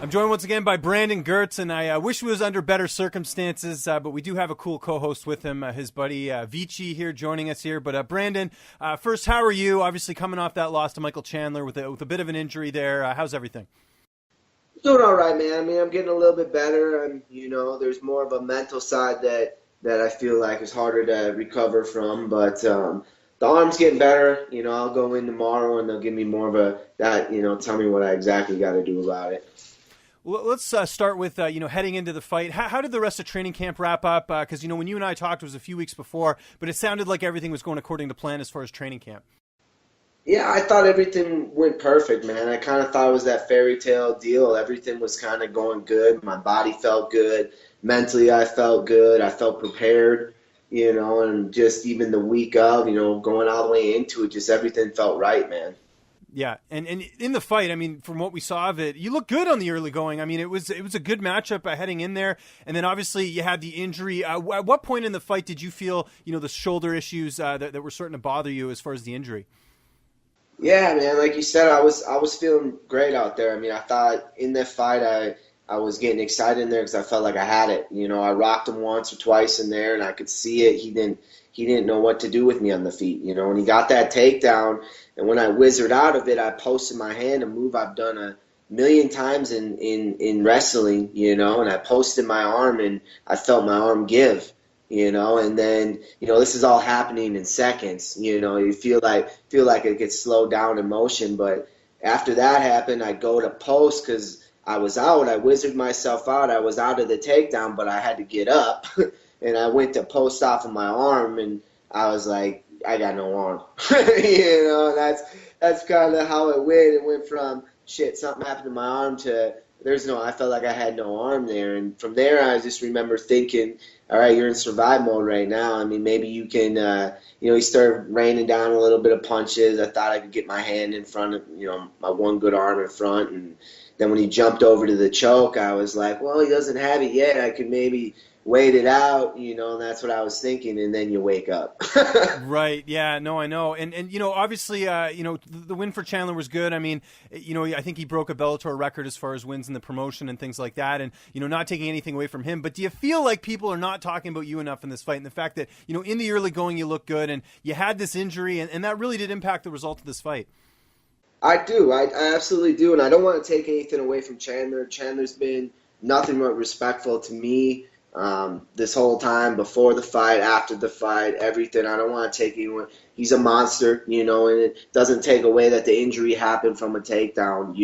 I'm joined once again by Brandon Girtz, and I wish we was under better circumstances, but we do have a cool co-host with him, his buddy Vici here joining us here. But Brandon, first, how are you? Obviously coming off that loss to Michael Chandler with a bit of an injury there. How's everything? Doing all right, man. I mean, I'm getting a little bit better. There's more of a mental side that I feel like is harder to recover from, but the arm's getting better. I'll go in tomorrow and they'll give me more of tell me what I exactly got to do about it. Well, let's start with, heading into the fight. How did the rest of training camp wrap up? Because, when you and I talked, it was a few weeks before, but it sounded like everything was going according to plan as far as training camp. Yeah, I thought everything went perfect, man. I kind of thought it was that fairy tale deal. Everything was kind of going good. My body felt good. Mentally, I felt good. I felt prepared, and just even the week of, going all the way into it, just everything felt right, man. Yeah, and in the fight, I mean, from what we saw of it, you look good on the early going. I mean, it was a good matchup heading in there, and then obviously you had the injury. At what point in the fight did you feel, the shoulder issues that were starting to bother you as far as the injury? Yeah, man, like you said, I was feeling great out there. I mean, I thought in that fight I was getting excited in there because I felt like I had it. I rocked him once or twice in there, and I could see it. He didn't know what to do with me on the feet, and he got that takedown. And when I whizzed out of it, I posted my hand, a move I've done a million times in wrestling, and I posted my arm, and I felt my arm give, and then, this is all happening in seconds, you feel like it gets slowed down in motion. But after that happened, I go to post because I was out. I whizzed myself out. I was out of the takedown, but I had to get up, and I went to post off of my arm, and I was like, I got no arm. That's kind of how it went. It went from, shit, something happened to my arm to I felt like I had no arm there. And from there, I just remember thinking, all right, you're in survive mode right now. I mean, maybe you can, he started raining down a little bit of punches. I thought I could get my hand in front of, my one good arm in front. And then when he jumped over to the choke, I was like, well, he doesn't have it yet. I could maybe wait it out, and that's what I was thinking, and then you wake up. Right, yeah, no, I know. And obviously, the win for Chandler was good. I mean, I think he broke a Bellator record as far as wins in the promotion and things like that, and, not taking anything away from him. But do you feel like people are not talking about you enough in this fight, and the fact that, in the early going you look good, and you had this injury, and that really did impact the result of this fight? I do. I absolutely do, and I don't want to take anything away from Chandler. Chandler's been nothing but respectful to me. This whole time, before the fight, after the fight, everything. I don't want to take anyone. He's a monster, and it doesn't take away that the injury happened from a takedown.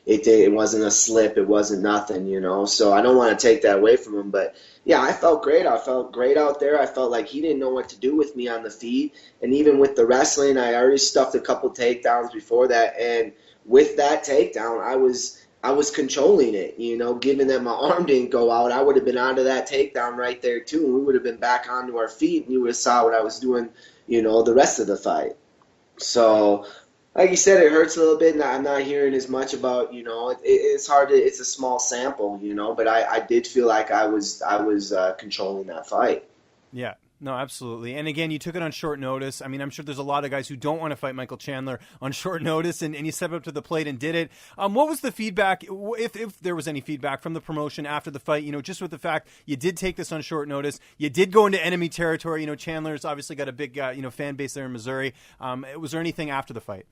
It wasn't a slip. It wasn't nothing, So I don't want to take that away from him. But yeah, I felt great. I felt great out there. I felt like he didn't know what to do with me on the feet, and even with the wrestling, I already stuffed a couple takedowns before that, and with that takedown, I was controlling it, given that my arm didn't go out. I would have been out of that takedown right there too, and we would have been back onto our feet, and you would have saw what I was doing, the rest of the fight. So, like you said, it hurts a little bit, and I'm not hearing as much about, it's hard it's a small sample, but I did feel like I was controlling that fight. Yeah. No, absolutely. And again, you took it on short notice. I mean, I'm sure there's a lot of guys who don't want to fight Michael Chandler on short notice, and you stepped up to the plate and did it. What was the feedback, if there was any feedback from the promotion after the fight, just with the fact you did take this on short notice, you did go into enemy territory, Chandler's obviously got a big, fan base there in Missouri. Was there anything after the fight?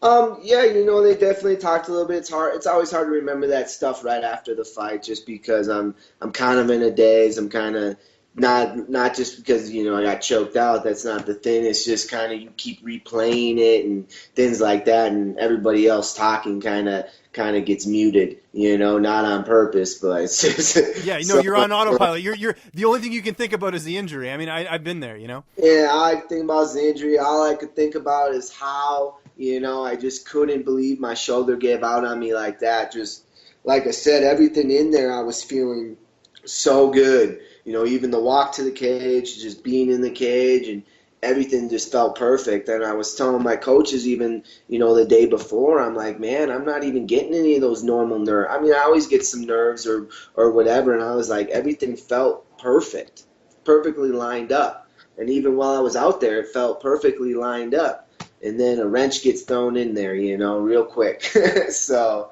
Yeah, they definitely talked a little bit. It's always hard to remember that stuff right after the fight, just because I'm kind of in a daze. I'm kind of not just because, I got choked out. That's not the thing. It's just kind of you keep replaying it and things like that, and everybody else talking kind of gets muted, not on purpose, but it's just yeah, you're on autopilot. You're the only thing you can think about is the injury. I mean, I've been there, Yeah, all I think about is the injury. All I could think about is how, I just couldn't believe my shoulder gave out on me like that. Just like I said, everything in there, I was feeling so good. Even the walk to the cage, just being in the cage, and everything just felt perfect. And I was telling my coaches even, the day before, I'm like, man, I'm not even getting any of those normal nerves. I mean, I always get some nerves or whatever. And I was like, everything felt perfect, perfectly lined up. And even while I was out there, it felt perfectly lined up. And then a wrench gets thrown in there, real quick. So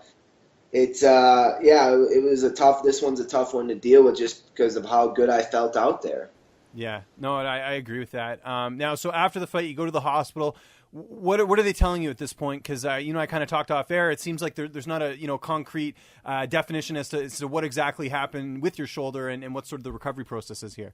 It was a tough. This one's a tough one to deal with just because of how good I felt out there. Yeah, no, I agree with that. Now, so after the fight, you go to the hospital. What are they telling you at this point? Because I kind of talked off air. It seems like there's not a concrete definition as to what exactly happened with your shoulder and what sort of the recovery process is here.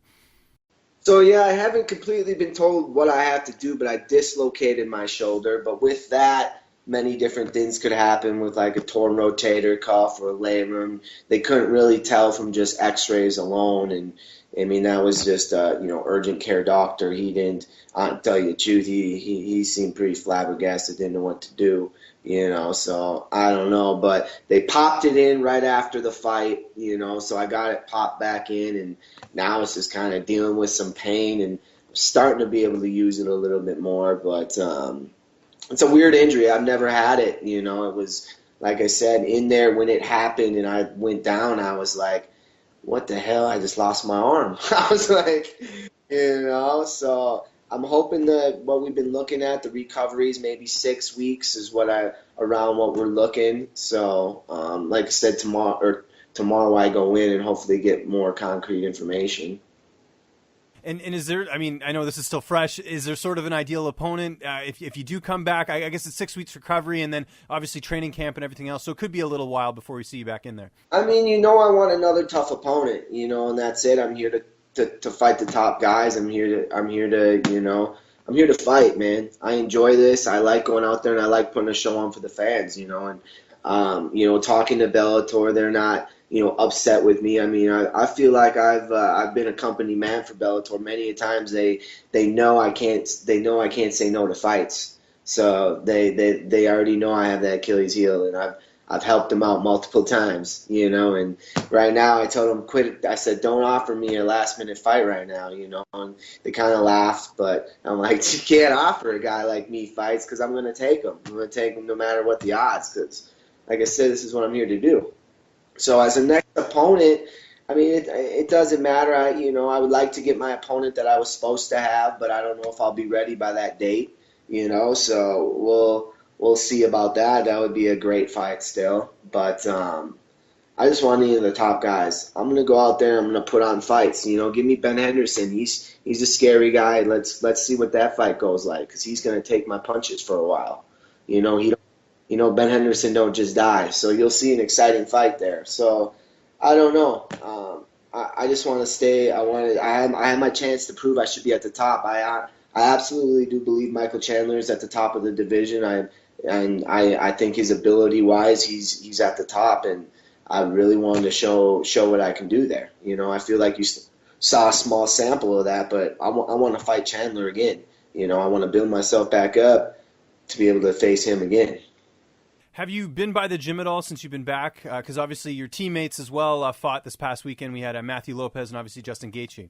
So yeah, I haven't completely been told what I have to do, but I dislocated my shoulder. But with that, many different things could happen with like a torn rotator cuff or a labrum. They couldn't really tell from just X-rays alone, and I mean that was just urgent care doctor. He didn't. I'll tell you the truth. He seemed pretty flabbergasted. Didn't know what to do. So I don't know, but they popped it in right after the fight, so I got it popped back in, and now it's just kind of dealing with some pain and starting to be able to use it a little bit more, but it's a weird injury. I've never had it, it was, like I said, in there when it happened and I went down, I was like, what the hell? I just lost my arm. I was like, so I'm hoping that what we've been looking at, the recovery is maybe 6 weeks is around what we're looking. So, like I said, tomorrow I go in and hopefully get more concrete information. And is there, I mean, I know this is still fresh, is there sort of an ideal opponent? If you do come back, I guess it's 6 weeks recovery and then obviously training camp and everything else, so it could be a little while before we see you back in there. I mean, I want another tough opponent, and that's it. I'm here to fight the top guys. I'm here to fight, man. I enjoy this. I like going out there and I like putting a show on for the fans, and talking to Bellator, they're not upset with me. I mean, I feel like I've been a company man for Bellator many a times. They know I can't say no to fights. So they already know I have that Achilles heel, and I've helped them out multiple times, and right now I told them quit. I said, don't offer me a last minute fight right now, and they kind of laughed, but I'm like, you can't offer a guy like me fights because I'm going to take them. I'm going to take them no matter what the odds, because like I said, this is what I'm here to do. So as a next opponent, I mean, it doesn't matter. I would like to get my opponent that I was supposed to have, but I don't know if I'll be ready by that date, so we'll see about that. That would be a great fight still. But I just want any of the top guys. I'm going to go out there. I'm going to put on fights. Give me Ben Henderson. He's a scary guy. Let's see what that fight goes like, because he's going to take my punches for a while. Ben Henderson don't just die. So you'll see an exciting fight there. So I don't know. I just want to stay. I had my chance to prove I should be at the top. I absolutely do believe Michael Chandler is at the top of the division. I think his ability wise, he's at the top, and I really wanted to show what I can do there. I feel like you saw a small sample of that, but I want to fight Chandler again. I want to build myself back up to be able to face him again. Have you been by the gym at all since you've been back? Because obviously your teammates as well fought this past weekend. We had Matthew Lopez and obviously Justin Gaethje.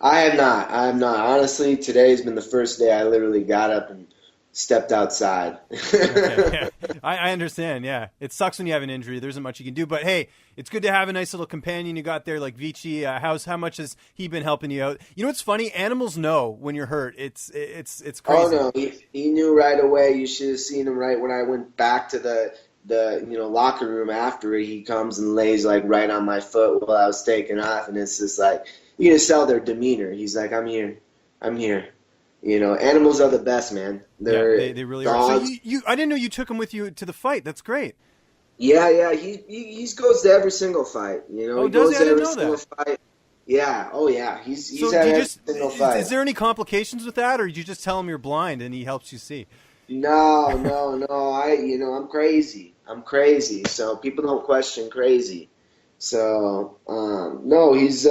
I have not. Honestly, today's been the first day I literally got up and stepped outside. Okay, yeah. I understand, yeah. It sucks when you have an injury. There isn't much you can do. But, hey, it's good to have a nice little companion you got there like Vici. How much has he been helping you out? What's funny? Animals know when you're hurt. It's crazy. Oh, no. He knew right away. You should have seen him right when I went back to the locker room after it. He comes and lays like right on my foot while I was taking off, and it's just like you can tell their demeanor. He's like, I'm here. Animals are the best, man. They really are. So I didn't know you took him with you to the fight. That's great. Yeah. He goes to every single fight. He does goes he? I to didn't every know that. single fight. Yeah. Oh yeah. He's so at every single fight. Is there any complications with that, or did you just tell him you're blind and he helps you see? No. I'm crazy. So people don't question crazy. So no, he's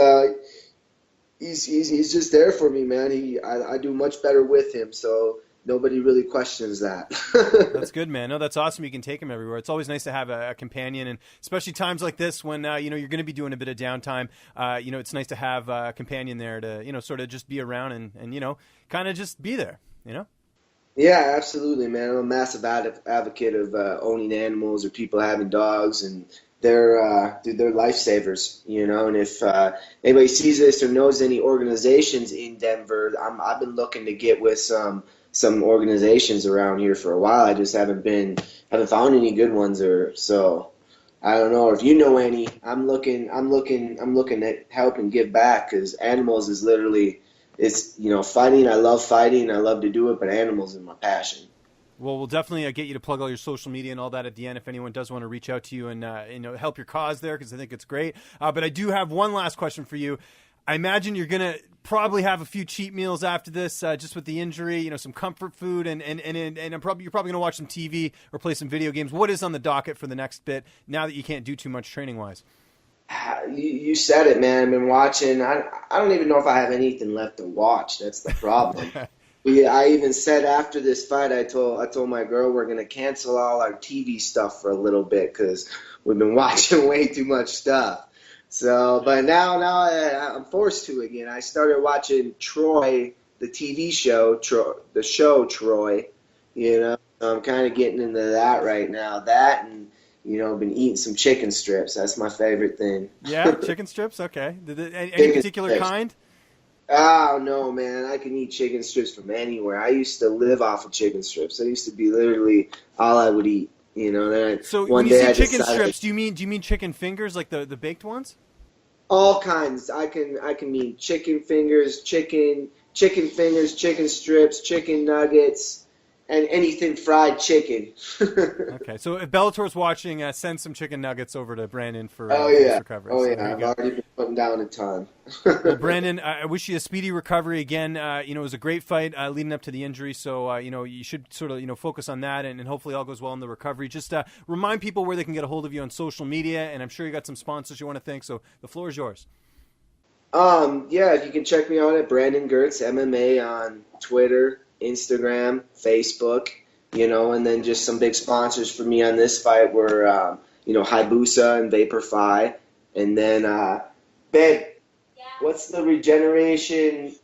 just there for me, man. I do much better with him, so nobody really questions that. That's good, man. No, that's awesome. You can take him everywhere. It's always nice to have a companion, and especially times like this when you're going to be doing a bit of downtime. It's nice to have a companion there to sort of just be around and kind of just be there. Yeah, absolutely, man. I'm a massive advocate of owning animals or people having dogs, and they're lifesavers, And if anybody sees this or knows any organizations in Denver, I've been looking to get with some some organizations around here for a while. I just haven't found any good ones, or so. I don't know. If you know any, I'm looking at help and give back, because animals is literally, it's, fighting. I love fighting. I love to do it, but animals is my passion. Well, we'll definitely get you to plug all your social media and all that at the end if anyone does want to reach out to you and help your cause there, because I think it's great. But I do have one last question for you. I imagine you're going to probably have a few cheat meals after this, just with the injury, some comfort food, and you're probably going to watch some TV or play some video games. What is on the docket for the next bit now that you can't do too much training-wise? You said it, man. I've been watching. I don't even know if I have anything left to watch. That's the problem. I even said after this fight, I told my girl we're going to cancel all our TV stuff for a little bit because we've been watching way too much stuff. So, but now I'm forced to again. I started watching Troy, the TV show, Troy. So I'm kind of getting into that right now. That and been eating some chicken strips. That's my favorite thing. Yeah, chicken strips. Okay. Any particular strips. Kind? Oh no, man! I can eat chicken strips from anywhere. I used to live off of chicken strips. That used to be literally all I would eat. So one when you day say chicken decided, strips, do you mean chicken fingers, like the baked ones? all kinds. I can mean chicken fingers, chicken fingers, chicken strips, chicken nuggets, and anything fried chicken. Okay, so if Bellator's watching, send some chicken nuggets over to Brandon for his recovery. Oh so yeah, I've already been putting down a ton. Well, Brandon, I wish you a speedy recovery again. It was a great fight leading up to the injury, so you should sort of focus on that, and hopefully all goes well in the recovery. Just remind people where they can get a hold of you on social media, and I'm sure you got some sponsors you want to thank. So the floor is yours. Yeah, you can check me out at Brandon Girtz MMA on Twitter, Instagram, Facebook, and then just some big sponsors for me on this fight were, Hayabusa and Vaporfy. And then, babe, what's the regeneration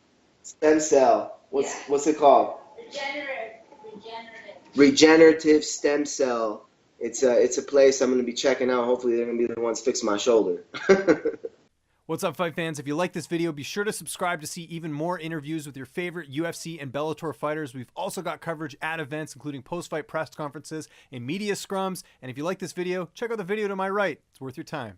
stem cell? What's it called? Regenerative stem cell. It's a place I'm going to be checking out. Hopefully they're going to be the ones fixing my shoulder. What's up, fight fans? If you like this video, be sure to subscribe to see even more interviews with your favorite UFC and Bellator fighters. We've also got coverage at events, including post-fight press conferences and media scrums. And if you like this video, check out the video to my right. It's worth your time.